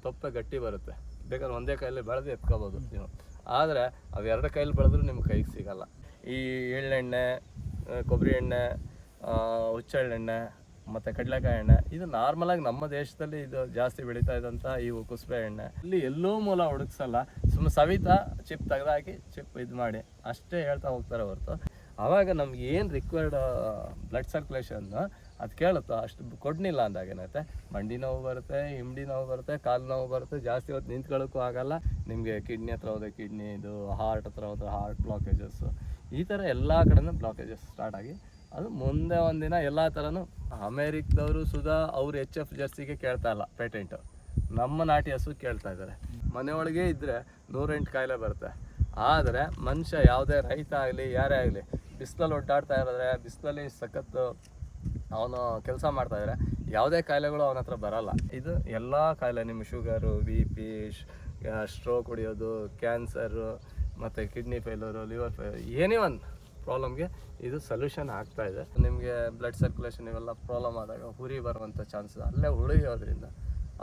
ತೊಪ್ಪೆ ಗಟ್ಟಿ ಬರುತ್ತೆ, ಬೇಕಾದ್ರೆ ಒಂದೇ ಕೈಯಲ್ಲಿ ಬೆಳೆದು ಎತ್ಕೋಬೋದು ನೀವು. ಆದರೆ ಅವೆರಡು ಕೈಯಲ್ಲಿ ಬೆಳೆದ್ರೂ ನಿಮ್ಮ ಕೈಗೆ ಸಿಗಲ್ಲ. ಈ ಎಳ್ಳೆಣ್ಣೆ, ಕೊಬ್ಬರಿ ಎಣ್ಣೆ, ಹುಚ್ಚೆಳ್ಳೆಣ್ಣೆ ಮತ್ತು ಕಡಲೆಕಾಯಿ ಎಣ್ಣೆ, ಇದು ನಾರ್ಮಲಾಗಿ ನಮ್ಮ ದೇಶದಲ್ಲಿ ಇದು ಜಾಸ್ತಿ ಬೆಳೀತಾ ಇದ್ದಂಥ ಇವು ಕುಸುಬೆ ಎಣ್ಣೆ. ಇಲ್ಲಿ ಎಲ್ಲೂ ಮೂಲ ಹುಡುಕ್ಸಲ್ಲ, ಸುಮ್ಮನೆ ಸವಿತಾ ಚಿಪ್ ತೆಗೆದಾಕಿ ಚಿಪ್ ಇದು ಮಾಡಿ ಅಷ್ಟೇ ಹೇಳ್ತಾ ಹೋಗ್ತಾರೆ ಹೊರತು ಆವಾಗ ನಮ್ಗೆ ಏನು ರಿಕ್ವೈರ್ಡ್ ಬ್ಲಡ್ ಸರ್ಕ್ಯುಲೇಷನ್ ಅದು ಕೇಳುತ್ತೋ ಅಷ್ಟು ಕೊಡ್ನಿಲ್ಲ ಅಂದಾಗ ಏನಾಗುತ್ತೆ, ಮಂಡಿ ನೋವು ಬರುತ್ತೆ, ಹಿಂಡಿ ನೋವು ಬರುತ್ತೆ, ಕಾಲು ನೋವು ಬರುತ್ತೆ, ಜಾಸ್ತಿ ಹೊತ್ತು ನಿಂತ್ಕೊಳ್ಳೋಕ್ಕೂ ಆಗಲ್ಲ. ನಿಮಗೆ ಕಿಡ್ನಿ ಹತ್ರ ಹೋದ್ರೆ ಕಿಡ್ನಿ, ಇದು ಹಾರ್ಟ್ ಹತ್ರ ಹೋದ್ರೆ ಹಾರ್ಟ್ ಬ್ಲಾಕೇಜಸ್ಸು, ಈ ಥರ ಎಲ್ಲ ಕಡೆನೂ ಬ್ಲಾಕೇಜಸ್ ಸ್ಟಾರ್ಟ್ ಆಗಿ ಅದು ಮುಂದೆ ಒಂದಿನ ಎಲ್ಲ ಥರನೂ ಅಮೇರಿಕದವರು ಸುಧಾ ಅವ್ರು HF ಜರ್ಸಿಗೆ ಕೇಳ್ತಾ ಇಲ್ಲ ಪೇಟೆಂಟು, ನಮ್ಮ ನಾಟಿ ಹಸು ಕೇಳ್ತಾ ಇದ್ದಾರೆ. ಮನೆಯೊಳಗೆ ಇದ್ದರೆ 108 ಕಾಯಿಲೆ ಬರುತ್ತೆ. ಆದರೆ ಮನುಷ್ಯ ಯಾವುದೇ ರೈತ ಆಗಲಿ ಯಾರೇ ಆಗಲಿ ಬಿಸಿಲಲ್ಲಿ ಒಡ್ಡಾಡ್ತಾ ಇರೋದ್ರೆ, ಬಿಸಿಲಲ್ಲಿ ಸಖತ್ತು ಅವನು ಕೆಲಸ ಮಾಡ್ತಾಯಿದ್ರೆ ಯಾವುದೇ ಕಾಯಿಲೆಗಳು ಅವನ ಹತ್ರ ಬರಲ್ಲ. ಇದು ಎಲ್ಲ ಕಾಯಿಲೆ, ನಿಮ್ಮ ಶುಗರು, BP, ಸ್ಟ್ರೋಕ್ ಹೊಡಿಯೋದು, ಕ್ಯಾನ್ಸರು ಮತ್ತು ಕಿಡ್ನಿ ಫೇಲ್ಯೂರು, ಲಿವರ್ ಫೇಲ್ಯೂರ್, ಏನೇ ಒಂದು ಪ್ರಾಬ್ಲಮ್ಗೆ ಇದು ಸೊಲ್ಯೂಷನ್ ಆಗ್ತಾ ಇದೆ. ನಿಮಗೆ ಬ್ಲಡ್ ಸರ್ಕ್ಯುಲೇಷನ್ ಇವೆಲ್ಲ ಪ್ರಾಬ್ಲಮ್ ಆದಾಗ ಹುರಿ ಬರುವಂಥ ಚಾನ್ಸಸ್, ಅಲ್ಲೇ ಉಳಿಯೋದ್ರಿಂದ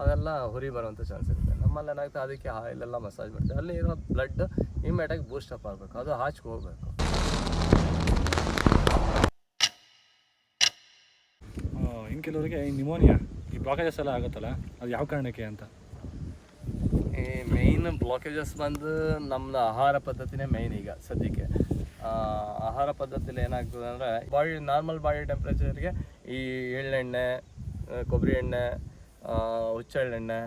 ಅವೆಲ್ಲ ಹುರಿ ಬರುವಂಥ ಚಾನ್ಸ್ ಇರುತ್ತೆ. ನಮ್ಮಲ್ಲಿ ಏನಾಗುತ್ತೆ, ಅದಕ್ಕೆ ಆಯಿಲೆಲ್ಲ ಮಸಾಜ್ ಮಾಡ್ತೀವಿ, ಅಲ್ಲಿ ಇರೋ ಬ್ಲಡ್ ಇಮ್ಮಿಡಿಯೇಟಾಗಿ ಬೂಸ್ಟಪ್ ಆಗಬೇಕು, ಅದು ಹಾಚ್ಕೊ ಹೋಗ್ಬೇಕು. ಇನ್ನು ಕೆಲವರಿಗೆ ಈ ನಿಮೋನಿಯಾ, ಈ ಬ್ಲಾಕೇಜಸ್ ಎಲ್ಲ ಆಗುತ್ತಲ್ಲ, ಅದು ಯಾವ ಕಾರಣಕ್ಕೆ ಅಂತ? ಈ ಮೇಯ್ನ್ ಬ್ಲಾಕೇಜಸ್ ಬಂದು ನಮ್ಮದು ಆಹಾರ ಪದ್ಧತಿನೇ ಮೇಯ್ನ್. ಈಗ ಸದ್ಯಕ್ಕೆ ಆಹಾರ ಪದ್ಧತಿಲಿ ಏನಾಗ್ತದೆ ಅಂದರೆ, ನಾರ್ಮಲ್ ಬಾಡಿ ಟೆಂಪ್ರೇಚರ್ಗೆ ಈ ಎಳ್ಳೆಣ್ಣೆ, ಕೊಬ್ಬರಿ ಎಣ್ಣೆ, ಹುಚ್ಚೆಳ್ಳೆಣ್ಣೆ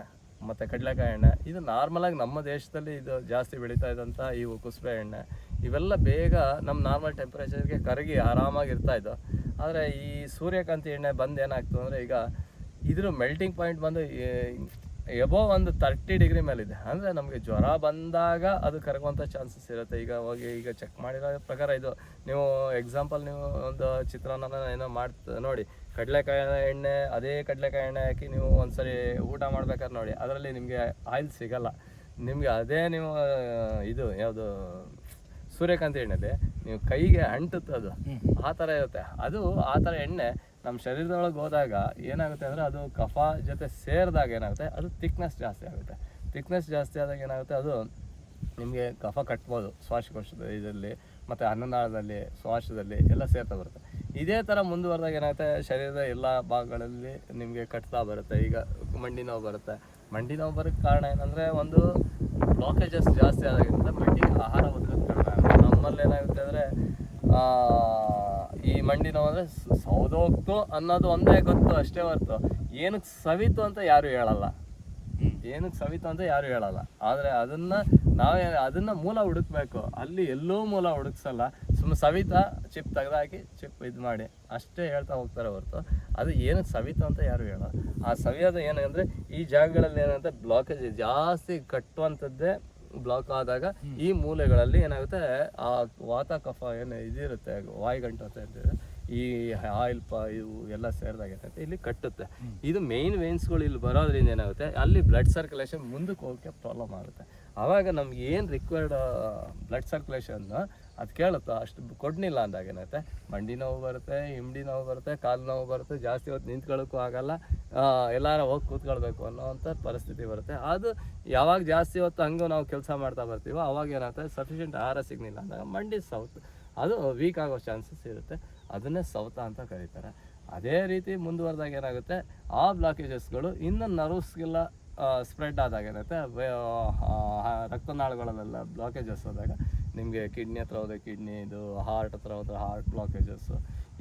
ಮತ್ತು ಕಡಲೆಕಾಯಿ ಎಣ್ಣೆ, ಇದು ನಾರ್ಮಲಾಗಿ ನಮ್ಮ ದೇಶದಲ್ಲಿ ಇದು ಜಾಸ್ತಿ ಬೆಳೀತಾ ಇದ್ದಂಥ ಇವು ಕುಸುಬೆ ಎಣ್ಣೆ, ಇವೆಲ್ಲ ಬೇಗ ನಮ್ಮ ನಾರ್ಮಲ್ ಟೆಂಪ್ರೇಚರ್ಗೆ ಕರಗಿ ಆರಾಮಾಗಿರ್ತಾಯಿದ್ದು. ಆದರೆ ಈ ಸೂರ್ಯಕಾಂತಿ ಎಣ್ಣೆ ಬಂದು ಏನಾಗ್ತದೆ ಅಂದರೆ, ಈಗ ಇದ್ರ ಮೆಲ್ಟಿಂಗ್ ಪಾಯಿಂಟ್ ಬಂದು ಎಬೋವ್ ಒಂದು 30 ಡಿಗ್ರಿ ಮೇಲಿದೆ. ಅಂದರೆ ನಮಗೆ ಜ್ವರ ಬಂದಾಗ ಅದು ಕರಗುವಂಥ ಚಾನ್ಸಸ್ ಇರುತ್ತೆ. ಈಗ ಹೋಗಿ ಈಗ ಚೆಕ್ ಮಾಡಿರೋ ಪ್ರಕಾರ ಇದು ನೀವು ಎಕ್ಸಾಂಪಲ್, ನೀವು ಒಂದು ಚಿತ್ರಾನ್ನ ಏನೋ ನೋಡಿ, ಕಡಲೆಕಾಯಿ ಎಣ್ಣೆ, ಅದೇ ಕಡಲೆಕಾಯಿ ಎಣ್ಣೆ ಹಾಕಿ ನೀವು ಒಂದ್ಸರಿ ಊಟ ಮಾಡ್ಬೇಕಾದ್ರೆ ನೋಡಿ, ಅದರಲ್ಲಿ ನಿಮಗೆ ಆಯಿಲ್ ಸಿಗಲ್ಲ. ನಿಮಗೆ ಅದೇ ನೀವು ಇದು ಯಾವುದು ಸೂರ್ಯಕಾಂತಿ ಎಣ್ಣೆಲಿ ನೀವು ಕೈಗೆ ಅಂಟುತ್ತೆ, ಅದು ಆ ಥರ ಇರುತ್ತೆ. ಅದು ಆ ಥರ ಎಣ್ಣೆ ನಮ್ಮ ಶರೀರದೊಳಗೆ ಹೋದಾಗ ಏನಾಗುತ್ತೆ ಅಂದರೆ, ಅದು ಕಫ ಜೊತೆ ಸೇರಿದಾಗ ಏನಾಗುತ್ತೆ, ಅದು ಥಿಕ್ನೆಸ್ ಜಾಸ್ತಿ ಆಗುತ್ತೆ. ಥಿಕ್ನೆಸ್ ಜಾಸ್ತಿ ಆದಾಗ ಏನಾಗುತ್ತೆ, ಅದು ನಿಮಗೆ ಕಫ ಕಟ್ಬೋದು ಶ್ವಾಸಕೋಶದ ಇದರಲ್ಲಿ ಮತ್ತು ಅನ್ನನಾಳದಲ್ಲಿ, ಶ್ವಾಸದಲ್ಲಿ ಎಲ್ಲ ಸೇರ್ತಾ ಬರುತ್ತೆ. ಇದೇ ಥರ ಮುಂದುವರೆದಾಗ ಏನಾಗುತ್ತೆ, ಶರೀರದ ಎಲ್ಲ ಭಾಗಗಳಲ್ಲಿ ನಿಮಗೆ ಕಟ್ತಾ ಬರುತ್ತೆ. ಈಗ ಮಂಡಿ ನೋವು ಬರುತ್ತೆ. ಮಂಡಿ ನೋವು ಬರೋಕ್ಕೆ ಕಾರಣ ಏನಂದರೆ, ಒಂದು ಬ್ಲಾಕೇಜಸ್ ಜಾಸ್ತಿ ಆದಾಗಿಂದ ಮಂಡಿ ಆಹಾರ ಒದಗೋದು ಕಾರಣ. ನಮ್ಮಲ್ಲಿ ಏನಾಗುತ್ತೆ ಅಂದರೆ, ಈ ಮಂಡಿ ನೋವು ಅಂದರೆ ಸೌದೋಗ್ತು ಅನ್ನೋದು ಒಂದೇ ಗೊತ್ತು ಅಷ್ಟೇ ಹೊರತು ಏನಕ್ಕೆ ಸವಿತು ಅಂತ ಯಾರು ಹೇಳಲ್ಲ, ಏನಕ್ಕೆ ಸವಿತು ಅಂತ ಯಾರು ಹೇಳಲ್ಲ. ಆದರೆ ಅದನ್ನು ಮೂಲ ಹುಡುಕ್ಬೇಕು, ಅಲ್ಲಿ ಎಲ್ಲೂ ಮೂಲ ಹುಡುಕ್ಸಲ್ಲ, ಸುಮ್ಮನೆ ಸವಿತಾ ಚಿಪ್ ತೆಗೆದಾಕಿ ಚಿಪ್ ಇದು ಮಾಡಿ ಅಷ್ಟೇ ಹೇಳ್ತಾ ಹೋಗ್ತಾರೆ ಹೊರತು ಅದು ಏನಕ್ಕೆ ಸವಿತು ಅಂತ ಯಾರು ಹೇಳಲ್ಲ. ಆ ಸವಿಯೋದು ಏನಂದರೆ, ಈ ಜಾಗಗಳಲ್ಲಿ ಏನಂತ ಬ್ಲಾಕೇಜ್ ಜಾಸ್ತಿ ಕಟ್ಟುವಂಥದ್ದೇ ಬ್ಲಾಕ್ ಆದಾಗ ಈ ಮೂಲೆಗಳಲ್ಲಿ ಏನಾಗುತ್ತೆ, ಆ ವಾತ ಕಫ ಏನು ಇದಿರುತ್ತೆ, ವಾಯುಗಂಟು ಅಂತ ಹೇಳ್ತಿದ್ರೆ, ಈ ಆಯಿಲ್ ಇವು ಎಲ್ಲ ಸೇರಿದಾಗ ಏನಾಗುತ್ತೆ, ಇಲ್ಲಿ ಕಟ್ಟುತ್ತೆ. ಇದು ಮೇಯ್ನ್ ವೇನ್ಸ್ಗಳು ಇಲ್ಲಿ ಬರೋದ್ರಿಂದ ಏನಾಗುತ್ತೆ, ಅಲ್ಲಿ ಬ್ಲಡ್ ಸರ್ಕ್ಯುಲೇಷನ್ ಮುಂದಕ್ಕೆ ಹೋಗೋಕ್ಕೆ ಪ್ರಾಬ್ಲಮ್ ಆಗುತ್ತೆ. ಆವಾಗ ನಮ್ಗೆ ಏನು ರಿಕ್ವೈರ್ಡ್ ಬ್ಲಡ್ ಸರ್ಕ್ಯುಲೇಷನ್ ಅದು ಕೇಳುತ್ತೋ ಅಷ್ಟು ಕೊಡ್ನಿಲ್ಲ ಅಂದಾಗ ಏನಾಗುತ್ತೆ, ಮಂಡಿ ನೋವು ಬರುತ್ತೆ, ಹಿಂಡಿ ನೋವು ಬರುತ್ತೆ, ಕಾಲು ನೋವು ಬರುತ್ತೆ, ಜಾಸ್ತಿ ಹೊತ್ತು ನಿಂತ್ಕೊಳ್ಳೋಕ್ಕೂ ಆಗಲ್ಲ, ಎಲ್ಲಾರ ಹೋಗಿ ಕೂತ್ಕೊಳ್ಬೇಕು ಅನ್ನೋವಂಥ ಪರಿಸ್ಥಿತಿ ಬರುತ್ತೆ. ಅದು ಯಾವಾಗ ಜಾಸ್ತಿ ಹೊತ್ತು ಹಂಗೆ ನಾವು ಕೆಲಸ ಮಾಡ್ತಾ ಬರ್ತೀವೋ ಅವಾಗ ಏನಾಗುತ್ತೆ, ಸಫಿಷಿಯೆಂಟ್ ಆಹಾರ ಸಿಗಲಿಲ್ಲ ಅಂದಾಗ ಮಂಡಿ ಸೌತ್ ಅದು ವೀಕ್ ಆಗೋ ಚಾನ್ಸಸ್ ಇರುತ್ತೆ. ಅದನ್ನೇ ಸೌತ ಅಂತ ಕರೀತಾರೆ. ಅದೇ ರೀತಿ ಮುಂದುವರೆದಾಗ ಏನಾಗುತ್ತೆ, ಆ ಬ್ಲಾಕೇಜಸ್ಗಳು ಇನ್ನು ನರ್ವ್ಸ್ಗೆಲ್ಲ ಸ್ಪ್ರೆಡ್ ಆದಾಗ ಏನಾಗುತ್ತೆ, ರಕ್ತನಾಳಗಳಲ್ಲೆಲ್ಲ ಬ್ಲಾಕೇಜಸ್ ಆದಾಗ ನಿಮಗೆ ಕಿಡ್ನಿ ಹತ್ರ ಹೋದರೆ ಕಿಡ್ನಿ, ಇದು ಹಾರ್ಟ್ ಹತ್ರ ಹೋದರೆ ಹಾರ್ಟ್ ಬ್ಲಾಕೇಜಸ್ಸು,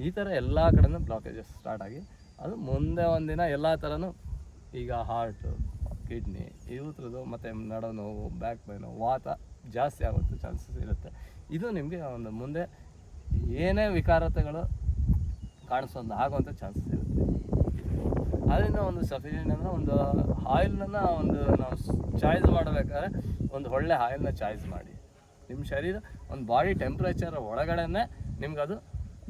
ಈ ಥರ ಎಲ್ಲ ಕಡೆನೂ ಬ್ಲಾಕೇಜಸ್ ಸ್ಟಾರ್ಟ್ ಆಗಿ ಅದು ಮುಂದೆ ಒಂದಿನ ಎಲ್ಲ ಥರನೂ, ಈಗ ಹಾರ್ಟು, ಕಿಡ್ನಿ ಇವ್ರದ್ದು ಮತ್ತು ನಡು ನೋವು, ಬ್ಯಾಕ್ ಪೈನು, ವಾತ ಜಾಸ್ತಿ ಆಗುತ್ತೆ ಚಾನ್ಸಸ್ ಇರುತ್ತೆ. ಇದು ನಿಮಗೆ ಒಂದು ಮುಂದೆ ಏನೇ ವಿಕಾರತೆಗಳು ಕಾಣಿಸೋದು ಆಗುವಂಥ ಚಾನ್ಸಸ್ ಇರುತ್ತೆ. ಅದರಿಂದ ಒಂದು ಸಫಿಷಿಯೆಂಟ್ ಅಂದರೆ, ಒಂದು ಆಯಿಲ್ನ ಒಂದು ನಾವು ಚಾಯ್ಸ್ ಮಾಡಬೇಕಾದ್ರೆ ಒಂದು ಒಳ್ಳೆ ಆಯಿಲ್ನ ಚಾಯ್ಸ್ ಮಾಡಿ. ನಿಮ್ಮ ಶರೀರ ಒಂದು ಬಾಡಿ ಟೆಂಪ್ರೇಚರ್ ಒಳಗಡೆನೇ ನಿಮ್ಗೆ ಅದು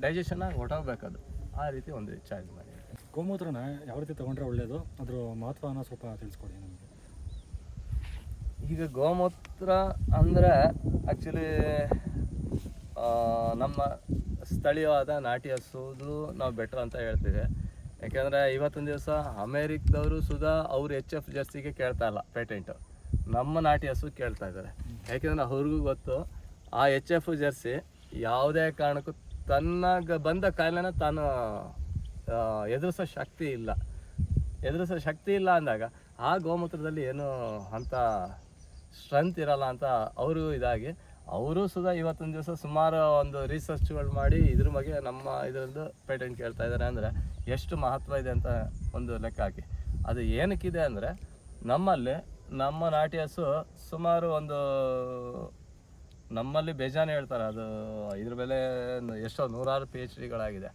ಡೈಜೆಷನ್ ಆಗಿ ಹೊಟ್ಟೋಗ್ಬೇಕದು, ಆ ರೀತಿ ಒಂದು ಚಾಯ್ಸ್ ಮಾಡಿ. ಗೋಮೂತ್ರನ ಯಾವ ರೀತಿ ತೊಗೊಂಡ್ರೆ ಒಳ್ಳೆಯದು, ಅದ್ರ ಮಹತ್ವನ ಸ್ವಲ್ಪ ತಿಳಿಸ್ಕೊಡಿ ನಮಗೆ. ಈಗ ಗೋಮೂತ್ರ ಅಂದರೆ ಆ್ಯಕ್ಚುಲಿ ನಮ್ಮ ಸ್ಥಳೀಯವಾದ ನಾಟಿ ಹಸುದು ನಾವು ಬೆಟ್ರ್ ಅಂತ ಹೇಳ್ತೀವಿ. ಯಾಕೆಂದರೆ ಇವತ್ತಿನ ದಿವಸ ಅಮೇರಿಕದವರು ಸುಧಾ ಅವ್ರು HF ಜರ್ಸಿಗೆ ಕೇಳ್ತಾ ಇಲ್ಲ ಪೇಟೆಂಟು, ನಮ್ಮ ನಾಟಿ ಹಸು ಕೇಳ್ತಾ ಇದ್ದಾರೆ. ಯಾಕೆಂದರೆ ಅವ್ರಿಗೂ ಗೊತ್ತು ಆ HF ಜರ್ಸಿ ಯಾವುದೇ ಕಾರಣಕ್ಕೂ ಬಂದ ಕಾಯಿಲೆನ ತಾನು ಎದುರಿಸೋ ಶಕ್ತಿ ಇಲ್ಲ ಅಂದಾಗ ಆ ಗೋಮೂತ್ರದಲ್ಲಿ ಏನು ಅಂಥ ಸ್ಟ್ರೆಂತ್ ಇರಲ್ಲ ಅಂತ ಅವರು ಇದಾಗಿ ಅವರು ಸುಧಾ ಇವತ್ತಿನ ದಿವಸ ಸುಮಾರು ಒಂದು ರಿಸರ್ಚ್ಗಳು ಮಾಡಿ ಇದ್ರ ಬಗ್ಗೆ ನಮ್ಮ ಇದರದ್ದು ಪೇಟೆಂಟ್ ಕೇಳ್ತಾ ಇದ್ದಾರೆ. ಅಂದರೆ ಎಷ್ಟು ಮಹತ್ವ ಇದೆ ಅಂತ ಒಂದು ಲೆಕ್ಕ ಹಾಕಿ. ಅದು ಏನಕ್ಕಿದೆ ಅಂದರೆ ನಮ್ಮ ನಾಟಿ ಹಸು ಸುಮಾರು ಒಂದು ನಮ್ಮಲ್ಲಿ ಬೇಜಾನು ಹೇಳ್ತಾರೆ, ಅದು ಇದ್ರ ಬೆಲೆ ಎಷ್ಟೋ 100 PhDಗಳಾಗಿದೆ.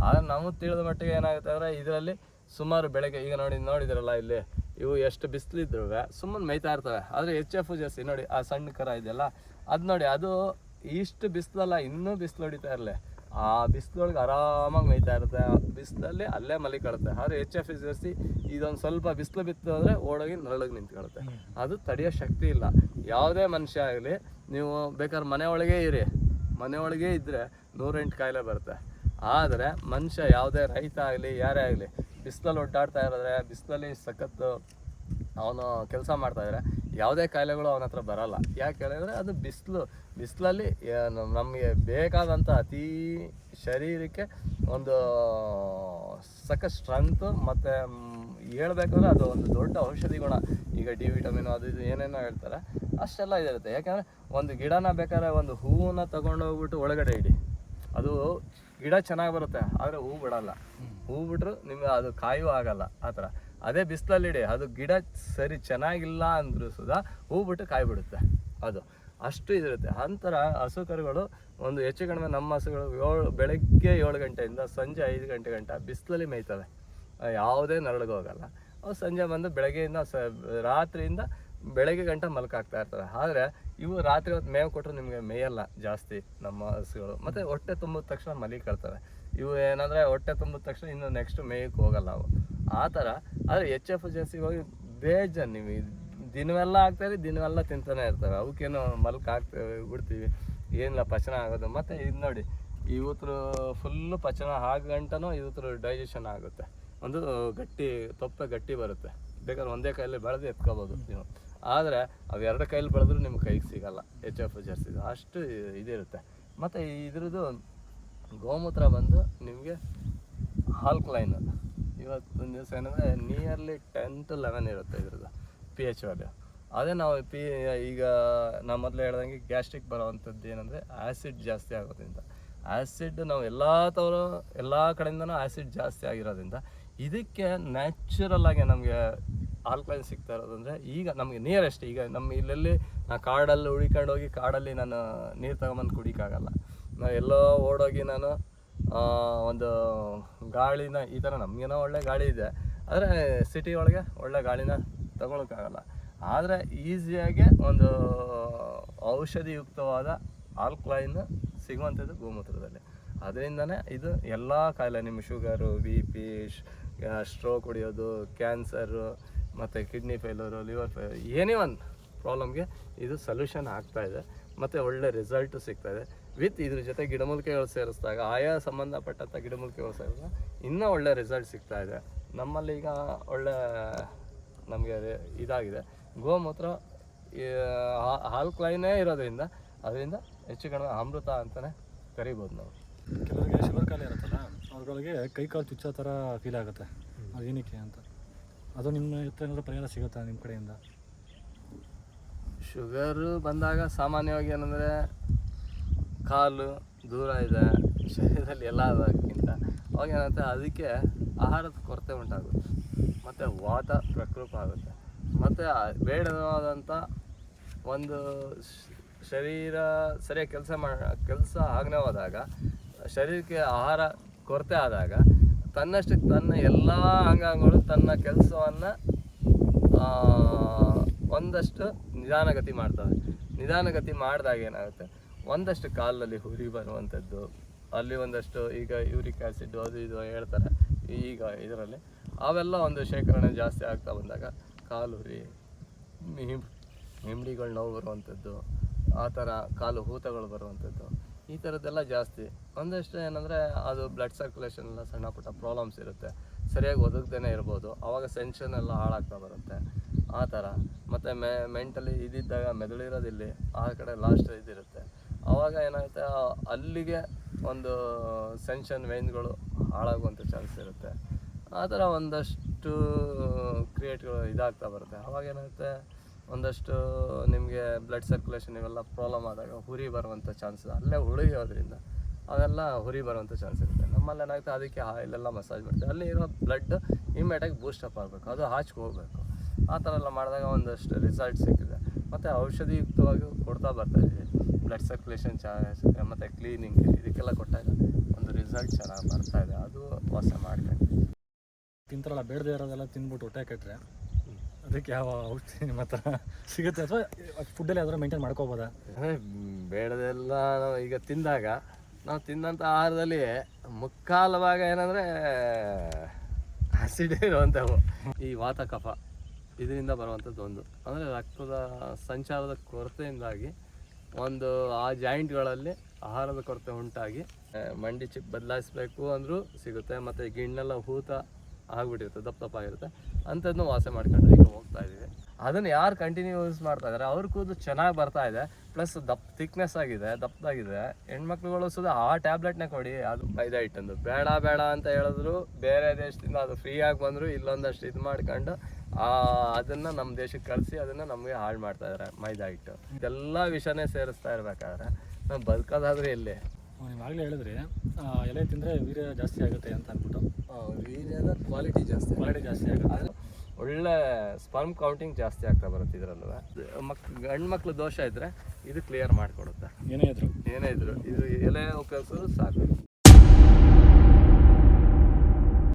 ಆದರೆ ನಮಗೆ ತಿಳಿದ ಮಟ್ಟಿಗೆ ಏನಾಗುತ್ತೆ ಅಂದರೆ ಇದರಲ್ಲಿ ಸುಮಾರು ಬೆಳಗ್ಗೆ ಈಗ ನೋಡಿದ್ರಲ್ಲ ಇಲ್ಲಿ ಇವು ಎಷ್ಟು ಬಿಸಿಲಿದ್ರು ಸುಮ್ಮನೆ ಮೇಯ್ತಾ ಇರ್ತವೆ. ಆದರೆ HF ಜರ್ಸಿ ನೋಡಿ ಆ ಸಣ್ಣ ಕರ ಇದೆಯಲ್ಲ ಅದು ನೋಡಿ, ಅದು ಇಷ್ಟು ಬಿಸಿಲಲ್ಲ ಇನ್ನೂ ಬಿಸಿಲು ಹೊಡಿತಾ ಇರಲಿ, ಆ ಬಿಸಿಲೊಳಗೆ ಆರಾಮಾಗಿ ಮೇಯ್ತಾ ಇರುತ್ತೆ, ಬಿಸಿಲಲ್ಲಿ ಅಲ್ಲೇ ಮಲಿಕೊಳ್ಳುತ್ತೆ. ಆದರೆ HF ಜರ್ಸಿ ಇದೊಂದು ಸ್ವಲ್ಪ ಬಿಸಿಲು ಬಿತ್ತು ಅಂದರೆ ಓಡೋಗಿ ನರಳಿಗೆ ನಿಂತ್ಕೊಳ್ಳುತ್ತೆ. ಅದು ತಡೆಯೋ ಶಕ್ತಿ ಇಲ್ಲ. ಯಾವುದೇ ಮನುಷ್ಯ ಆಗಲಿ ನೀವು ಬೇಕಾದ್ರೆ ಮನೆ ಒಳಗೆ ಇದ್ದರೆ 108 ಕಾಯಿಲೆ ಬರುತ್ತೆ. ಆದರೆ ಮನುಷ್ಯ ಯಾವುದೇ ರೈತ ಆಗಲಿ ಯಾರೇ ಆಗಲಿ ಬಿಸಿಲಲ್ಲಿ ಒಡ್ಡಾಡ್ತಾ ಇರೋದ್ರೆ, ಬಿಸಿಲಲ್ಲಿ ಸಖತ್ತು ಅವನು ಕೆಲಸ ಮಾಡ್ತಾಯಿದ್ರೆ ಯಾವುದೇ ಕಾಯಿಲೆಗಳು ಅವನ ಹತ್ರ ಬರಲ್ಲ. ಯಾಕೆ ಹೇಳಿದ್ರೆ ಅದು ಬಿಸಿಲಲ್ಲಿ ನಮಗೆ ಬೇಕಾದಂಥ ಅತೀ ಶರೀರಕ್ಕೆ ಒಂದು ಸಖತ್ ಸ್ಟ್ರೆಂತು ಮತ್ತು ಹೇಳ್ಬೇಕಂದ್ರೆ ಅದು ಒಂದು ದೊಡ್ಡ ಔಷಧಿ ಗುಣ. ಈಗ ಡಿ ವಿಟಮಿನ್ ಅದು ಇದು ಏನೇನೋ ಹೇಳ್ತಾರೆ ಅಷ್ಟೆಲ್ಲ ಇದಿರುತ್ತೆ. ಯಾಕಂದರೆ ಒಂದು ಗಿಡನ ಬೇಕಾದ್ರೆ ಒಂದು ಹೂವನ್ನ ತೊಗೊಂಡೋಗ್ಬಿಟ್ಟು ಒಳಗಡೆ ಇಡಿ, ಅದು ಗಿಡ ಚೆನ್ನಾಗಿ ಬರುತ್ತೆ ಆದರೆ ಹೂ ಬಿಡಲ್ಲ, ಹೂ ಬಿಟ್ರು ನಿಮಗೆ ಅದು ಕಾಯೂ ಆಗಲ್ಲ ಆ ಥರ. ಅದೇ ಬಿಸಿಲಲ್ಲಿ ಇಡಿ, ಅದು ಗಿಡ ಸರಿ ಚೆನ್ನಾಗಿಲ್ಲ ಅಂದರೂ ಸುಧಾ ಹೂ ಬಿಟ್ಟು ಕಾಯಿ ಬಿಡುತ್ತೆ, ಅದು ಅಷ್ಟು ಇದಿರುತ್ತೆ. ಅಂತರ ಹಸು ಕರುಗಳು ಒಂದು ಹೆಚ್ಚು ಕಡಿಮೆ ನಮ್ಮ ಹಸುಗಳು ಬೆಳಗ್ಗೆ 7 ಗಂಟೆಯಿಂದ ಸಂಜೆ 5 ಗಂಟೆ ಗಂಟ ಬಿಸಿಲಲ್ಲಿ ಮೇಯ್ತವೆ, ಯಾವುದೇ ನರಳಿಗೆ ಹೋಗಲ್ಲ. ಅವು ಸಂಜೆ ಬಂದು ಬೆಳಗ್ಗೆಯಿಂದ ರಾತ್ರಿಯಿಂದ ಬೆಳಗ್ಗೆ ಗಂಟೆ ಮಲ್ಕಾಗ್ತಾ ಇರ್ತವೆ. ಆದರೆ ಇವು ರಾತ್ರಿ ಹೊತ್ತು ಮೇವು ಕೊಟ್ಟರು ನಿಮಗೆ ಮೇಯಲ್ಲ ಜಾಸ್ತಿ ನಮ್ಮ ಹಸುಗಳು. ಮತ್ತು ಹೊಟ್ಟೆ ತುಂಬಿದ ತಕ್ಷಣ ಮಲಿಕೊಳ್ತವೆ. ಇವು ಏನಂದರೆ ಹೊಟ್ಟೆ ತುಂಬಿದ ತಕ್ಷಣ ಇನ್ನು ನೆಕ್ಸ್ಟ್ ಮೇಯಕ್ಕೆ ಹೋಗಲ್ಲ ಅವು ಆ ಥರ. ಆದರೆ HF ಜರ್ಸಿಗೆ ಹೋಗಿ ಬೇಜಾನ್ ನೀವು ದಿನವೆಲ್ಲ ಹಾಕ್ತಾಯಿರಿ, ದಿನವೆಲ್ಲ ತಿಂತಾನೆ ಇರ್ತವೆ. ಅವಕ್ಕೇನು ಹಾಕ್ತೇವೆ ಬಿಡ್ತೀವಿ, ಏನಿಲ್ಲ ಪಚನ ಆಗೋದು. ಮತ್ತು ಇದು ನೋಡಿ ಇವತ್ತು ಫುಲ್ಲು ಪಚನ ಆಗಂಟನೂ ಇವತ್ತು ಡೈಜೆಷನ್ ಆಗುತ್ತೆ, ಒಂದು ತೊಪ್ಪೆ ಗಟ್ಟಿ ಬರುತ್ತೆ. ಬೇಕಾದ್ರೆ ಒಂದೇ ಕೈಯಲ್ಲಿ ಬೆಳೆದು ಎತ್ಕೋಬೋದು ನೀವು. ಆದರೆ ಅವು 2 ಕೈಯಲ್ಲಿ ಬೆಳೆದ್ರೂ ನಿಮ್ಮ ಕೈಗೆ ಸಿಗಲ್ಲ HF ಜರ್ಸಿ, ಅಷ್ಟು ಇದಿರುತ್ತೆ. ಮತ್ತು ಇದ್ರದ್ದು ಗೋಮೂತ್ರ ಬಂದು ನಿಮಗೆ ಆಲ್ಕಲೈನ್ ಇವತ್ತಿನ ದಿವಸ ಏನಂದರೆ ನಿಯರ್ಲಿ 10 to 11 ಇರುತ್ತೆ ಇದ್ರದ್ದು pH ವ್ಯಾಲ್ಯೂ. ಅದೇ ನಾವು ಈಗ ನಾವು ಮೊದಲು ಹೇಳ್ದಂಗೆ ಗ್ಯಾಸ್ಟ್ರಿಕ್ ಬರೋವಂಥದ್ದು ಏನಂದರೆ ಆ್ಯಸಿಡ್ ಜಾಸ್ತಿ ಆಗೋದ್ರಿಂದ. ಆ್ಯಸಿಡ್ ನಾವು ಎಲ್ಲ ಕಡೆಯಿಂದನೂ ಆ್ಯಸಿಡ್ ಜಾಸ್ತಿ ಆಗಿರೋದ್ರಿಂದ ಇದಕ್ಕೆ ನ್ಯಾಚುರಲ್ ಆಗಿ ನಮಗೆ ಆಲ್ಕಲೈನ್ ಸಿಗ್ತಾ ಇರೋದಂದರೆ ಈಗ ನಮಗೆ ನಿಯರೆಸ್ಟ್. ಈಗ ನಮ್ಮ ಇಲ್ಲೆಲ್ಲಿ ನಾನು ಕಾಡಲ್ಲಿ ಹುಡ್ಕೊಂಡು ಹೋಗಿ ಕಾಡಲ್ಲಿ ನಾನು ನೀರು ತಗೊಂಬಂದು ಕುಡಿಯೋಕ್ಕಾಗಲ್ಲ. ನಾವು ಎಲ್ಲೋ ಓಡೋಗಿ ನಾನು ಒಂದು ಗಾಳಿನ ಈ ಥರ ನಮಗೇನೋ ಒಳ್ಳೆ ಗಾಳಿ ಇದೆ, ಆದರೆ ಸಿಟಿ ಒಳಗೆ ಒಳ್ಳೆ ಗಾಳಿನ ತಗೊಳಕ್ಕಾಗಲ್ಲ. ಆದರೆ ಈಸಿಯಾಗಿ ಒಂದು ಔಷಧಿಯುಕ್ತವಾದ ಆಲ್ಕಲೈನ್ ಸಿಗುವಂಥದ್ದು ಗೋಮೂತ್ರದಲ್ಲಿ. ಅದರಿಂದನೇ ಇದು ಎಲ್ಲ ಕಾಯಿಲೆ, ನಿಮ್ಮ ಶುಗರು, BP, ಸ್ಟ್ರೋಕ್ ಹೊಡಿಯೋದು, ಕ್ಯಾನ್ಸರು, ಮತ್ತು ಕಿಡ್ನಿ ಫೇಲ್ಯೂರು, ಲಿವರ್ ಫೇಲ್ಯೂರ್, ಏನೇ ಒಂದು ಪ್ರಾಬ್ಲಮ್ಗೆ ಇದು ಸೊಲ್ಯೂಷನ್ ಆಗ್ತಾಯಿದೆ. ಮತ್ತು ಒಳ್ಳೆ ರಿಸಲ್ಟು ಸಿಗ್ತಾಯಿದೆ. ವಿತ್ ಇದ್ರ ಜೊತೆ ಗಿಡಮೂಲಿಕೆಗಳು ಸೇರಿಸಿದಾಗ ಆಯಾ ಸಂಬಂಧಪಟ್ಟಂಥ ಗಿಡಮೂಲಿಕೆಗಳು ಸೇರಿಸಿದಾಗ ಇನ್ನೂ ಒಳ್ಳೆ ರಿಸಲ್ಟ್ ಸಿಗ್ತಾಯಿದೆ. ನಮ್ಮಲ್ಲಿ ಈಗ ಒಳ್ಳೆ ನಮಗೆ ಇದಾಗಿದೆ. ಗೋಮೂತ್ರ ಆಲ್ಕಲೈನೇ ಇರೋದ್ರಿಂದ ಅದರಿಂದ ಹೆಚ್ಚು ಕಡಿಮೆ ಅಮೃತ ಅಂತಲೇ ಕರಿಬೋದು ನಾವು. ಕೆಲವರಿಗೆ ಶುಗರ್ ಕಾಯಿಲೆ ಇರುತ್ತಲ್ಲ, ಅವ್ರಗಳಿಗೆ ಕೈ ಕಾಲು ಚುಚ್ಚೋ ಥರ ಫೀಲ್ ಆಗುತ್ತೆ, ಅದು ಏನಕ್ಕೆ ಅಂತ. ಅದು ನಿಮ್ಮ ಹತ್ರ ಏನಾದರೂ ಪರಿಹಾರ ಸಿಗುತ್ತಾ ನಿಮ್ಮ ಕಡೆಯಿಂದ? ಶುಗರು ಬಂದಾಗ ಸಾಮಾನ್ಯವಾಗಿ ಏನಂದರೆ ಕಾಲು ದೂರ ಇದೆ ಶರೀರದಲ್ಲಿ ಎಲ್ಲ ಅದಕ್ಕಿಂತ ಅವಾಗ ಏನಾಗುತ್ತೆ, ಅದಕ್ಕೆ ಆಹಾರದ ಕೊರತೆ ಉಂಟಾಗುತ್ತೆ, ಮತ್ತು ವಾತ ಪ್ರಕೋಪ ಆಗುತ್ತೆ, ಮತ್ತು ಬೇಡವಾದಂಥ ಒಂದು ಶರೀರ ಸರಿಯಾಗಿ ಕೆಲಸ ಆಗದೆ ಹೋದಾಗ, ಶರೀರಕ್ಕೆ ಆಹಾರ ಕೊರತೆ ಆದಾಗ ತನ್ನಷ್ಟಕ್ಕೆ ತನ್ನ ಎಲ್ಲ ಅಂಗಾಂಗಗಳು ತನ್ನ ಕೆಲಸವನ್ನು ಒಂದಷ್ಟು ನಿಧಾನಗತಿ ಮಾಡ್ತವೆ. ನಿಧಾನಗತಿ ಮಾಡಿದಾಗ ಏನಾಗುತ್ತೆ, ಒಂದಷ್ಟು ಕಾಲಲ್ಲಿ ಹುರಿ ಬರುವಂಥದ್ದು, ಅಲ್ಲಿ ಒಂದಷ್ಟು ಈಗ ಯೂರಿಕ್ ಆ್ಯಸಿಡ್ ಅದು ಇದು ಹೇಳ್ತಾರೆ ಈಗ ಇದರಲ್ಲಿ, ಅವೆಲ್ಲ ಒಂದು ಶೇಖರಣೆ ಜಾಸ್ತಿ ಆಗ್ತಾ ಬಂದಾಗ ಕಾಲು ಹುರಿ, ಹಿಂಡಿಗಳು ನೋವು ಬರುವಂಥದ್ದು, ಆ ಥರ ಕಾಲು ಊತಗಳು ಬರುವಂಥದ್ದು, ಈ ಥರದ್ದೆಲ್ಲ ಜಾಸ್ತಿ. ಒಂದಷ್ಟು ಏನಂದರೆ ಅದು ಬ್ಲಡ್ ಸರ್ಕ್ಯುಲೇಷನ್ ಎಲ್ಲ ಸಣ್ಣ ಪುಟ್ಟ ಪ್ರಾಬ್ಲಮ್ಸ್ ಇರುತ್ತೆ. ಸರಿಯಾಗಿ ಒದಗದೇನೆ ಇರ್ಬೋದು, ಆವಾಗ ಸೆನ್ಷನ್ ಎಲ್ಲ ಹಾಳಾಗ್ತಾ ಬರುತ್ತೆ ಆ ಥರ. ಮತ್ತು ಮೆಂಟಲಿ ಇದ್ದಿದ್ದಾಗ ಮೆದುಳಿರೋದಿಲ್ಲಿ, ಆ ಕಡೆ ಲಾಸ್ಟ್ ಇದಿರುತ್ತೆ, ಆವಾಗ ಏನಾಗುತ್ತೆ ಅಲ್ಲಿಗೆ ಒಂದು ಸೆನ್ಷನ್ ವೇನ್ಗಳು ಹಾಳಾಗುವಂಥ ಚಾನ್ಸ್ ಇರುತ್ತೆ. ಆ ಥರ ಒಂದಷ್ಟು ಕ್ರಿಯೇಟ್ಗಳು ಇದಾಗ್ತಾ ಬರುತ್ತೆ. ಅವಾಗ ಏನಾಗುತ್ತೆ ಒಂದಷ್ಟು ನಿಮಗೆ ಬ್ಲಡ್ ಸರ್ಕ್ಯುಲೇಷನ್ ಇವೆಲ್ಲ ಪ್ರಾಬ್ಲಮ್ ಆದಾಗ ಹುರಿ ಬರುವಂಥ ಚಾನ್ಸ್, ಅಲ್ಲೇ ಉಳಿಯೋದ್ರಿಂದ ಅವೆಲ್ಲ ಹುರಿ ಬರುವಂಥ ಚಾನ್ಸ್ ಇರುತ್ತೆ. ನಮ್ಮಲ್ಲಿ ಏನಾಗುತ್ತೆ ಅದಕ್ಕೆ ಆಯಿಲೆಲ್ಲ ಮಸಾಜ್ ಮಾಡ್ತೀವಿ, ಅಲ್ಲಿ ಇರೋ ಬ್ಲಡ್ ಇಮ್ಮಿಡಿಯೇಟಾಗಿ ಬೂಸ್ಟಪ್ ಆಗಬೇಕು, ಅದು ಹಾಚ್ಗೆ ಹೋಗಬೇಕು. ಆ ಥರ ಎಲ್ಲ ಮಾಡಿದಾಗ ಒಂದಷ್ಟು ರಿಸಲ್ಟ್ ಸಿಕ್ಕಿದೆ. ಮತ್ತು ಔಷಧಿಯುಕ್ತವಾಗಿ ಕೊಡ್ತಾ ಬರ್ತಾಯಿದ್ದೀವಿ, ಬ್ಲಡ್ ಸರ್ಕ್ಯುಲೇಷನ್ ಮತ್ತು ಕ್ಲೀನಿಂಗ್ ಇದಕ್ಕೆಲ್ಲ ಕೊಟ್ಟಾಗ ಒಂದು ರಿಸಲ್ಟ್ ಚೆನ್ನಾಗಿ ಬರ್ತಾಯಿದೆ, ಅದು ವಾಸ ಮಾಡ್ಕೊಂಡು. ತಿಂತಾರಲ್ಲ ಬೇಡದೇ ಇರೋದೆಲ್ಲ ತಿಂದ್ಬಿಟ್ಟು ಹೊಟ್ಟೆ ಕೆಟ್ಟರೆ ಅದಕ್ಕೆ ಯಾವ ಔಷಧಿ ನಿಮ್ಮ ಹತ್ರ ಸಿಗುತ್ತೆ, ಅಥವಾ ಫುಡ್ಡಲ್ಲಿ ಯಾವ್ದಾರು ಮೇಂಟೈನ್ ಮಾಡ್ಕೋಬೋದಾ? ಅಂದರೆ ಬೇಡದೆಲ್ಲ ನಾವು ಈಗ ತಿಂದಾಗ ನಾವು ತಿಂದಂಥ ಆಹಾರದಲ್ಲಿ ಮುಕ್ಕಾಲು ಭಾಗ ಏನಂದರೆ ಆಸಿಡ್ ಇರುವಂಥವು. ಈ ವಾತ ಕಫ ಇದರಿಂದ ಬರುವಂಥದ್ದು ಒಂದು, ಅಂದರೆ ರಕ್ತದ ಸಂಚಾರದ ಕೊರತೆಯಿಂದಾಗಿ ಒಂದು ಆ ಜಾಯಿಂಟ್ಗಳಲ್ಲಿ ಆಹಾರದ ಕೊರತೆ ಉಂಟಾಗಿ ಮಂಡಿ ಚಿಪ್ ಬದಲಾಯಿಸಬೇಕು ಅಂದರೂ ಸಿಗುತ್ತೆ. ಮತ್ತು ಗಿಣ್ಣೆಲ್ಲ ಹೂತ ಆಗ್ಬಿಟ್ಟಿರುತ್ತೆ, ದಪ್ಪ ದಪ್ಪ ಆಗಿರುತ್ತೆ, ಅಂಥದ್ದನ್ನು ವಾಸ ಮಾಡ್ಕೊಂಡು ಈಗ ಹೋಗ್ತಾ ಇದ್ದೀವಿ. ಅದನ್ನು ಯಾರು ಕಂಟಿನ್ಯೂ ಯೂಸ್ ಮಾಡ್ತಾ ಇದ್ದಾರೆ ಅವ್ರ ಕೂದಲು ಚೆನ್ನಾಗಿ ಬರ್ತಾ ಇದೆ, ಪ್ಲಸ್ ಥಿಕ್ನೆಸ್ ಆಗಿದೆ, ದಪ್ಪದಾಗಿದೆ. ಹೆಣ್ಮಕ್ಳುಗಳು ಸುಧಾ ಆ ಟ್ಯಾಬ್ಲೆಟ್ನೇ ಕೊಡಿ, ಅದು ಮೈದಾ ಹಿಟ್ಟಂದು ಬೇಡ ಬೇಡ ಅಂತ ಹೇಳಿದ್ರು, ಬೇರೆ ದೇಶದಿಂದ ಅದು ಫ್ರೀಯಾಗಿ ಬಂದರು ಇಲ್ಲೊಂದಷ್ಟು ಇದು ಮಾಡ್ಕೊಂಡು ಅದನ್ನು ನಮ್ಮ ದೇಶಕ್ಕೆ ಕಳಿಸಿ ಅದನ್ನು ನಮಗೆ ಹಾಳು ಮಾಡ್ತಾ ಇದ್ದಾರೆ ಮೈದಾ ಹಿಟ್ಟು. ಇದೆಲ್ಲ ವಿಷಯನೇ ಸೇರಿಸ್ತಾ ಇರಬೇಕಾದ್ರೆ ನಾವು ಬದುಕೋದಾದ್ರೆ ಎಲ್ಲಿ? ನೀವು ಆಗಲೇ ಹೇಳಿದ್ರಿ ಎಲೆ ತಿಂದರೆ ವೀರ್ಯ ಜಾಸ್ತಿ ಆಗುತ್ತೆ ಅಂತ ಅಂದ್ಬಿಟ್ಟು. ವೀರ್ಯದ ಕ್ವಾಲಿಟಿ ಜಾಸ್ತಿ ಆಗುತ್ತೆ, ಅದು ಒಳ್ಳೆ ಸ್ಪರ್ಮ್ ಕೌಂಟಿಂಗ್ ಜಾಸ್ತಿ ಆಗ್ತಾ ಬರುತ್ತೆ ಇದರಲ್ಲೂ. ಗಂಡು ಮಕ್ಳು ದೋಷ ಇದ್ದರೆ ಇದು ಕ್ಲಿಯರ್ ಮಾಡಿಕೊಡುತ್ತೆ. ಏನೇ ಇದ್ರು ಇದು ಎಲೆ ಉಪಯೋಗಿಸೋದು ಸಾಕು.